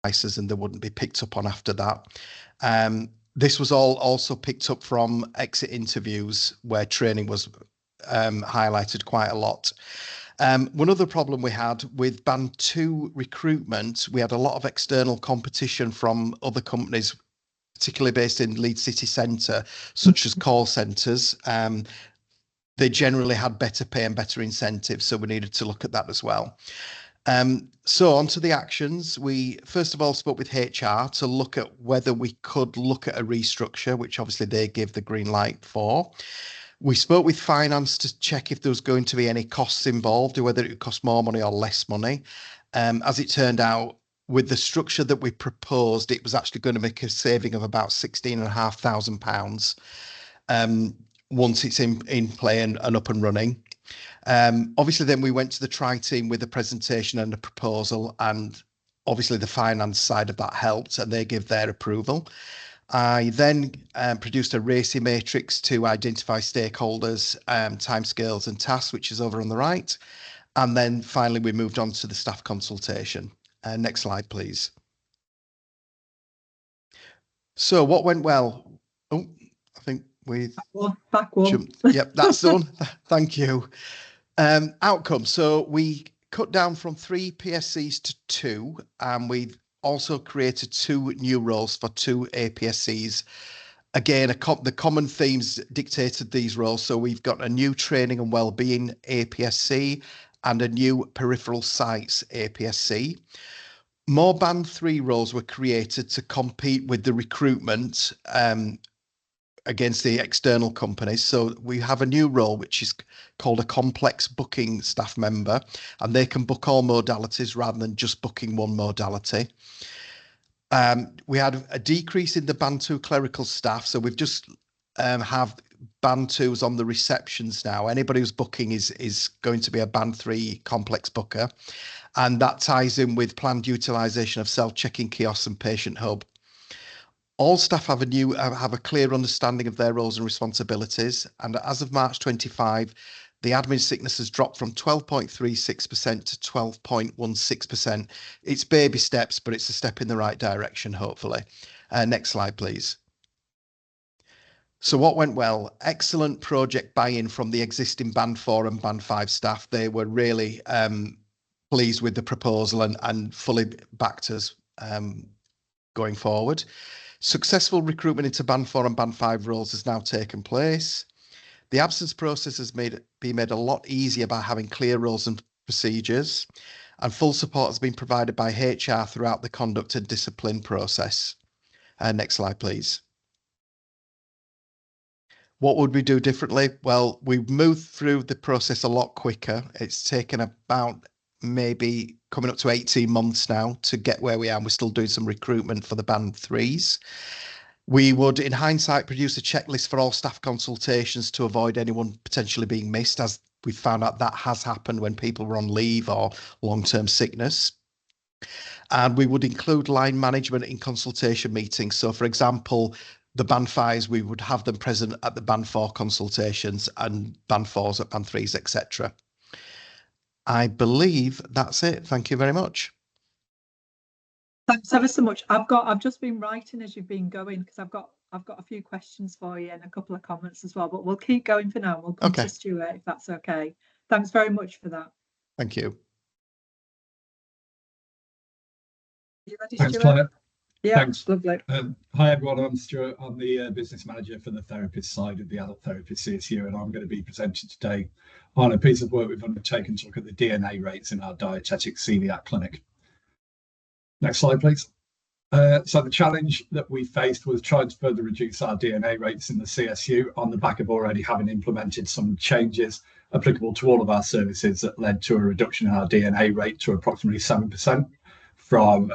devices, and they wouldn't be picked up on after that. This was all also picked up from exit interviews where training was highlighted quite a lot. One other problem we had with Band 2 recruitment, we had a lot of external competition from other companies, particularly based in Leeds city centre, such as call centres. They generally had better pay and better incentives, so we needed to look at that as well. So on to the actions. We first of all spoke with HR to look at whether we could look at a restructure, which obviously they gave the green light for. We spoke with finance to check if there was going to be any costs involved, or whether it would cost more money or less money. As it turned out, with the structure that we proposed, it was actually going to make a saving of about £16,500 once it's in play and up and running. Obviously, then we went to the tri-team with a presentation and a proposal, and obviously the finance side of that helped, and they gave their approval. I then produced a RACI matrix to identify stakeholders, timescales and tasks, which is over on the right. And then finally, we moved on to the staff consultation. Next slide, please. So what went well? Oh, I think we back one. Jumped. Yep, that's done. Thank you. Outcome. So we cut down from 3 PSCs to 2, and we've also created 2 new roles for 2 APSCs. Again, the common themes dictated these roles. So we've got a new training and wellbeing APSC and a new peripheral sites APSC. More Band 3 roles were created to compete with the recruitment against the external companies. So we have a new role, which is called a complex booking staff member, and they can book all modalities rather than just booking one modality. We had a decrease in the Band 2 clerical staff. So we've just have Band 2s on the receptions now. Anybody who's booking is going to be a Band 3 complex booker. And that ties in with planned utilisation of self-checking kiosks and patient hub. All staff have a clear understanding of their roles and responsibilities. And as of March 25, the admin sickness has dropped from 12.36% to 12.16%. It's baby steps, but it's a step in the right direction, hopefully. Next slide, please. So what went well? Excellent project buy-in from the existing Band 4 and Band 5 staff. They were really pleased with the proposal and fully backed us going forward. Successful recruitment into Band 4 and Band 5 roles has now taken place. The absence process has been made a lot easier by having clear roles and procedures, and full support has been provided by HR throughout the conduct and discipline process. Next slide, please. What would we do differently? Well, we've moved through the process a lot quicker. It's taken about maybe coming up to 18 months now to get where we are. We're still doing some recruitment for the Band 3s. We would, in hindsight, produce a checklist for all staff consultations to avoid anyone potentially being missed, as we found out that has happened when people were on leave or long-term sickness. And we would include line management in consultation meetings. So, for example, the Band 5s, we would have them present at the Band 4 consultations, and Band 4s at Band 3s, etc. I believe that's it. Thank you very much. Thanks ever so much. I've just been writing as you've been going, because I've got a few questions for you and a couple of comments as well, but we'll keep going for now. We'll come to Stuart, if that's okay. Thanks very much for that. Thank you. You ready, Thanks, Stuart? Claire. Yeah, thanks. Lovely. Hi everyone, I'm Stuart. I'm the business manager for the therapist side of the adult therapist CSU, and I'm going to be presenting today on a piece of work we've undertaken to look at the DNA rates in our dietetic celiac clinic. Next slide, please. So the challenge that we faced was trying to further reduce our DNA rates in the CSU on the back of already having implemented some changes applicable to all of our services that led to a reduction in our DNA rate to approximately 7% from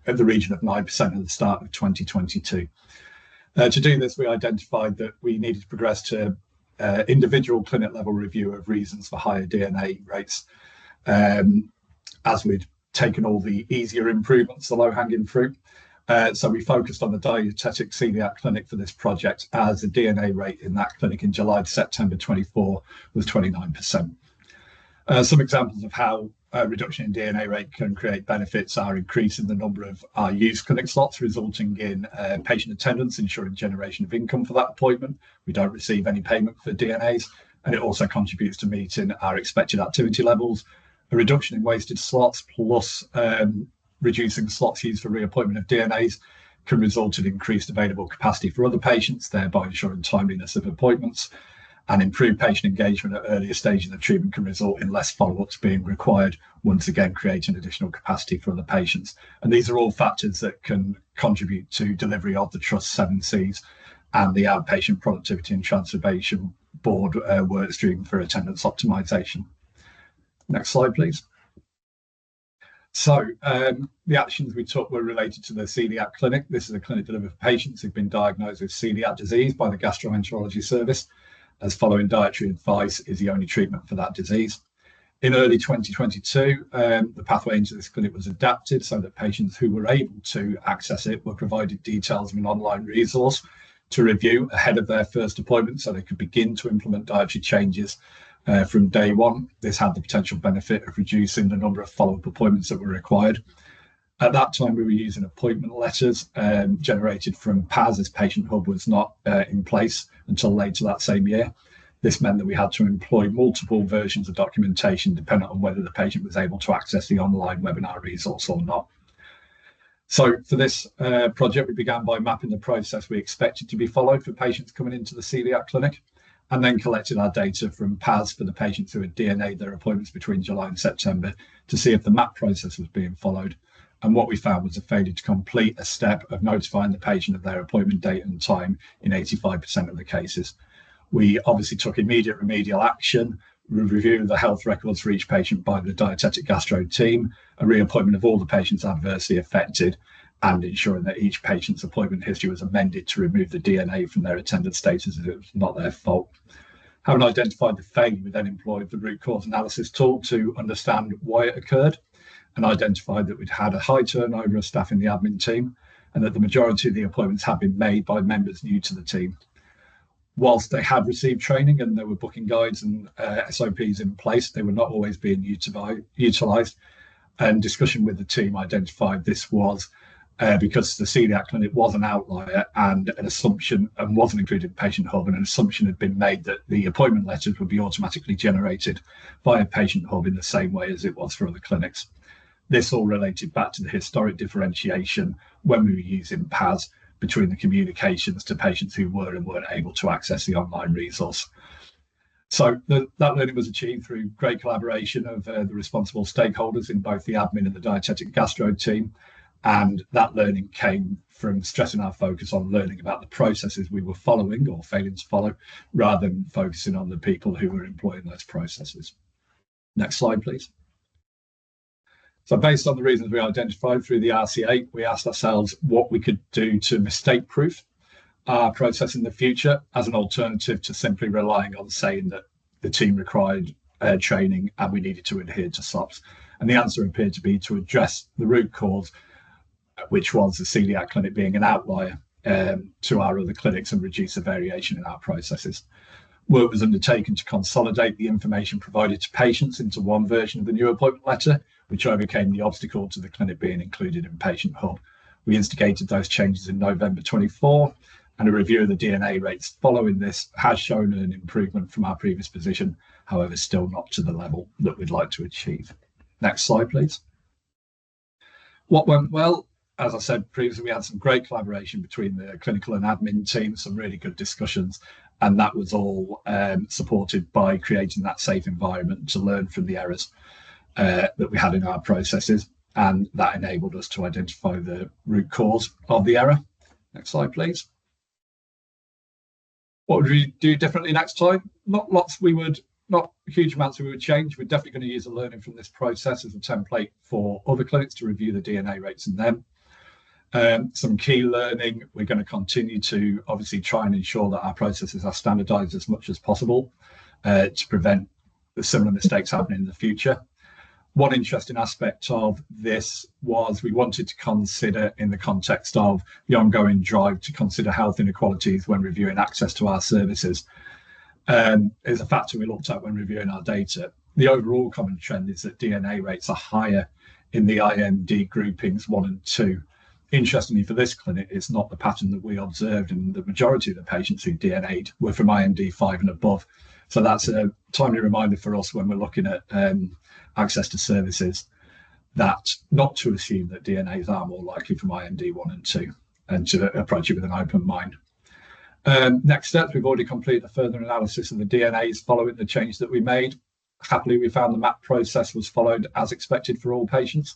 at the region of 9% at the start of 2022. To do this, we identified that we needed to progress to individual clinic level review of reasons for higher DNA rates, as we'd taken all the easier improvements, the low-hanging fruit. So we focused on the dietetic celiac clinic for this project, as the DNA rate in that clinic in July to September 24 was 29%. Some examples of how reduction in DNA rate can create benefits are increasing the number of our used clinic slots, resulting in patient attendance, ensuring generation of income for that appointment. We don't receive any payment for DNAs, and it also contributes to meeting our expected activity levels. A reduction in wasted slots plus reducing slots used for reappointment of DNAs can result in increased available capacity for other patients, thereby ensuring timeliness of appointments. And improved patient engagement at earlier stages of treatment can result in less follow-ups being required, once again creating additional capacity for other patients. And these are all factors that can contribute to delivery of the Trust 7 Cs and the Outpatient Productivity and Transformation Board work stream for attendance optimization. Next slide, please. So the actions we took were related to the celiac clinic. This is a clinic delivered for patients who've been diagnosed with celiac disease by the gastroenterology service, as following dietary advice is the only treatment for that disease. In early 2022, the pathway into this clinic was adapted so that patients who were able to access it were provided details of an online resource to review ahead of their first appointment, so they could begin to implement dietary changes from day one. This had the potential benefit of reducing the number of follow-up appointments that were required. At that time, we were using appointment letters generated from PAS, as Patient Hub was not in place until later that same year. This meant that we had to employ multiple versions of documentation depending on whether the patient was able to access the online webinar resource or not. So for this project, we began by mapping the process we expected to be followed for patients coming into the celiac clinic, and then collected our data from PAS for the patients who had DNA'd their appointments between July and September to see if the map process was being followed. And what we found was a failure to complete a step of notifying the patient of their appointment date and time in 85% of the cases. We obviously took immediate remedial action, reviewing the health records for each patient by the dietetic gastro team, a reappointment of all the patients adversely affected, and ensuring that each patient's appointment history was amended to remove the DNA from their attendance status as it was not their fault. Having identified the failure, we then employed the root cause analysis tool to understand why it occurred, and identified that we'd had a high turnover of staff in the admin team, and that the majority of the appointments had been made by members new to the team. Whilst they had received training and there were booking guides and SOPs in place, they were not always being utilised. And discussion with the team identified this was because the celiac clinic was an outlier and an assumption, and wasn't included in Patient Hub, and an assumption had been made that the appointment letters would be automatically generated via Patient Hub in the same way as it was for other clinics. This all related back to the historic differentiation when we were using PAS between the communications to patients who were and weren't able to access the online resource. So that learning was achieved through great collaboration of the responsible stakeholders in both the admin and the dietetic gastro team. And that learning came from stressing our focus on learning about the processes we were following or failing to follow, rather than focusing on the people who were employing those processes. Next slide, please. So based on the reasons we identified through the RCA, we asked ourselves what we could do to mistake-proof our process in the future as an alternative to simply relying on saying that the team required training and we needed to adhere to SOPs. And the answer appeared to be to address the root cause, which was the celiac clinic being an outlier to our other clinics, and reduce the variation in our processes. Work was undertaken to consolidate the information provided to patients into one version of the new appointment letter, which overcame the obstacle to the clinic being included in Patient Hub. We instigated those changes in November 24, and a review of the DNA rates following this has shown an improvement from our previous position, however, still not to the level that we'd like to achieve. Next slide, please. What went well? As I said previously, we had some great collaboration between the clinical and admin teams, some really good discussions, and that was all supported by creating that safe environment to learn from the errors that we had in our processes, and that enabled us to identify the root cause of the error. Next slide, please. What would we do differently next time? Not huge amounts we would change. We're definitely going to use the learning from this process as a template for other clinics to review the DNA rates in them. Some key learning, we're going to continue to obviously try and ensure that our processes are standardized as much as possible to prevent the similar mistakes happening in the future. One interesting aspect of this was we wanted to consider, in the context of the ongoing drive to consider health inequalities when reviewing access to our services, is a factor we looked at when reviewing our data. the overall common trend is that DNA rates are higher in the IMD groupings 1 and 2. Interestingly, for this clinic, it's not the pattern that we observed, and the majority of the patients who DNA'd were from IMD 5 and above. So that's a timely reminder for us when we're looking at access to services, that not to assume that DNAs are more likely from IMD 1 and 2, and to approach it with an open mind. Next steps, we've already completed a further analysis of the DNAs following the change that we made. Happily, we found the MAP process was followed as expected for all patients.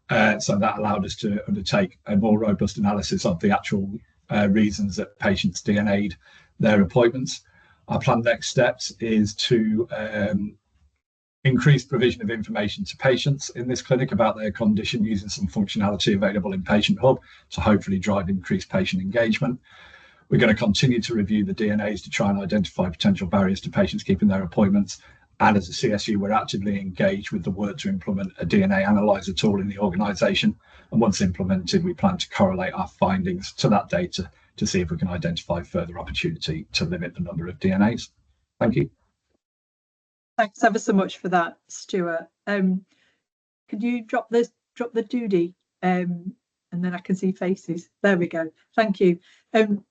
So that allowed us to undertake a more robust analysis of the actual reasons that patients DNA'd their appointments. Our planned next steps is to increase provision of information to patients in this clinic about their condition using some functionality available in Patient Hub to hopefully drive increased patient engagement. We're going to continue to review the DNAs to try and identify potential barriers to patients keeping their appointments. And as a CSU, we're actively engaged with the work to implement a DNA analyzer tool in the organisation. And once implemented, we plan to correlate our findings to that data to see if we can identify further opportunity to limit the number of DNAs. Thank you. Thanks ever so much for that, Stuart. Could you drop the doody, and then I can see faces. There we go. Thank you.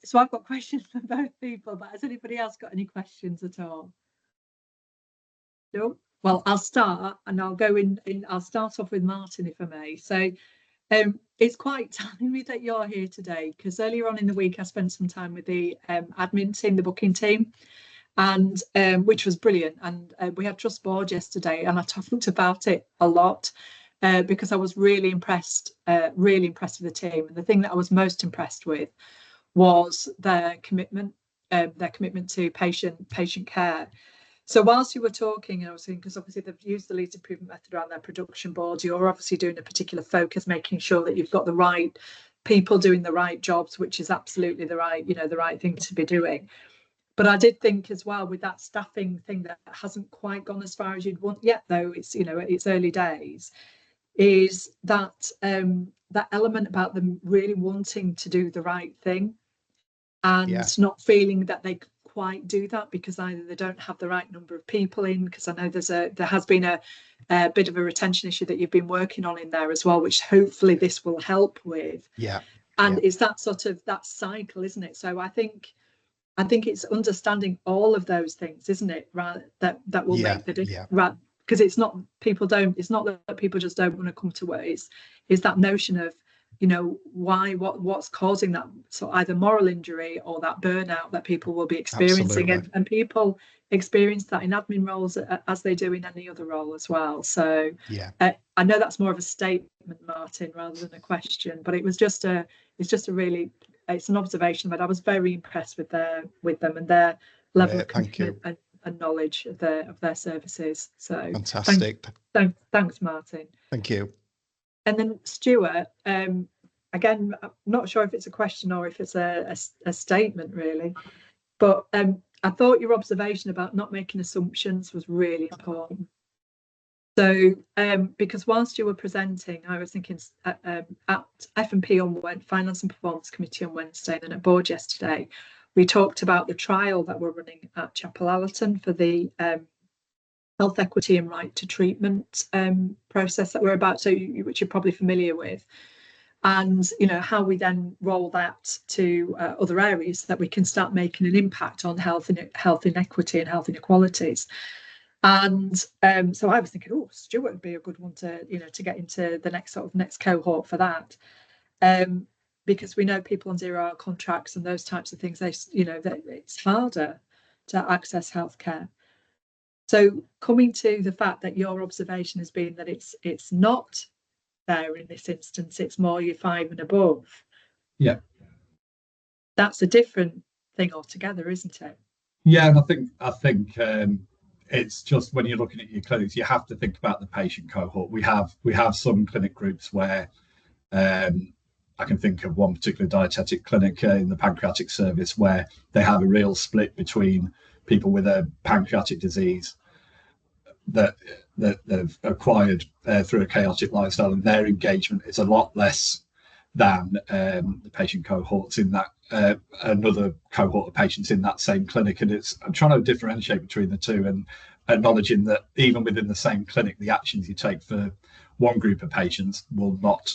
So I've got questions for both people, but has anybody else got any questions at all? No? Well, I'll start, and I'll go in. I'll start off with Martin, if I may. So it's quite timely that you're here today, because earlier on in the week I spent some time with the admin team, the booking team, and which was brilliant. And we had trust board yesterday, and I talked about it a lot because I was really impressed with the team. And the thing that I was most impressed with was their commitment to patient care. So whilst you were talking, and I was thinking, because obviously they've used the lead improvement method around their production boards, you're obviously doing a particular focus, making sure that you've got the right people doing the right jobs, which is absolutely the right thing to be doing. But I did think as well, with that staffing thing that hasn't quite gone as far as you'd want yet, though it's early days, is that that element about them really wanting to do the right thing and not feeling that they quite do that because either they don't have the right number of people in, because I know there has been a bit of a retention issue that you've been working on in there as well, which hopefully this will help with. It's that sort of that cycle, isn't it? So I think it's understanding all of those things, isn't it, right, that will make the difference, right? Because it's not that people just don't want to come to work. It's that notion of, what's causing that, so either moral injury or that burnout that people will be experiencing. And people experience that in admin roles as they do in any other role as well. So I know that's more of a statement, Martin, rather than a question, but it's an observation. But I was very impressed with them and their level of commitment and knowledge of their services. So fantastic. Thanks, Martin. Thank you. And then Stuart, again, I'm not sure if it's a question or if it's a statement really, but I thought your observation about not making assumptions was really important. So because whilst you were presenting, I was thinking at F&P on Finance and Performance Committee on Wednesday, and then at board yesterday, we talked about the trial that we're running at Chapel Allerton for the health equity and right to treatment process that we're about, which you're probably familiar with, and how we then roll that to other areas so that we can start making an impact on health inequity and health inequalities. And so I was thinking, Stuart would be a good one to get into the next cohort for that, because we know people on 0 hour contracts and those types of things, it's harder to access healthcare. So coming to the fact that your observation has been that it's not there in this instance, it's more your 5 and above. Yeah. That's a different thing altogether, isn't it? Yeah, and I think it's just when you're looking at your clinics, you have to think about the patient cohort. We have some clinic groups where I can think of one particular dietetic clinic in the pancreatic service where they have a real split between people with a pancreatic disease that they've acquired through a chaotic lifestyle, and their engagement is a lot less than the patient cohorts in that another cohort of patients in that same clinic. And I'm trying to differentiate between the two, and acknowledging that even within the same clinic, the actions you take for one group of patients will not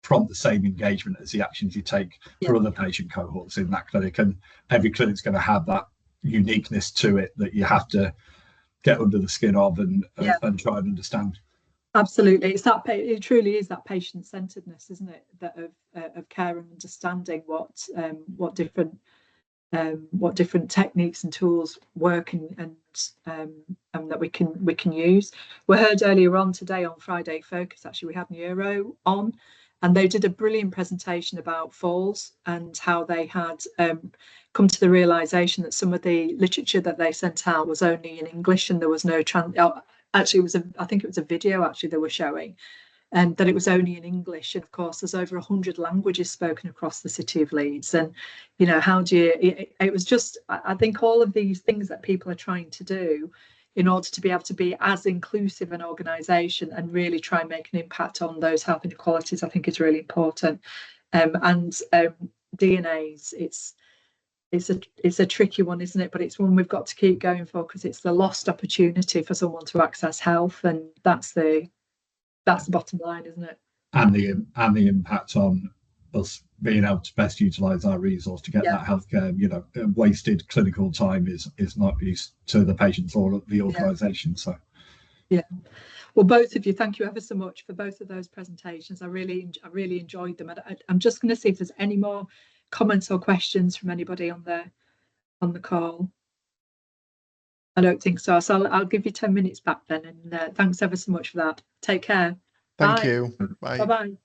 prompt the same engagement as the actions you take for other patient cohorts in that clinic. And every clinic's going to have that uniqueness to it that you have to get under the skin of and try and understand. Absolutely, it's that it truly is that patient-centeredness, isn't it, that of care and understanding what different techniques and tools work and that we can use. We heard earlier on today on Friday Focus, actually we had Neuro on, and they did a brilliant presentation about falls and how they had come to the realization that some of the literature that they sent out was only in English, and there was no actually it was I think it was a video actually they were showing, and that it was only in English. And of course there's over 100 languages spoken across the city of Leeds, and you know, how do you it was just, I think all of these things that people are trying to do in order to be able to be as inclusive an organisation and really try and make an impact on those health inequalities, I think is really important. DNAs, it's a tricky one, isn't it? But it's one we've got to keep going for, because it's the lost opportunity for someone to access health, and that's the bottom line, isn't it? And the impact on us being able to best utilise our resource to get that healthcare. You know, wasted clinical time is not used to the patients or the organisation. So well, both of you, thank you ever so much for both of those presentations. I really enjoyed them. I'm just going to see if there's any more comments or questions from anybody on the call. I don't think so. So I'll give you 10 minutes back then, and thanks ever so much for that. Take care. Thank you. Bye. Bye-bye.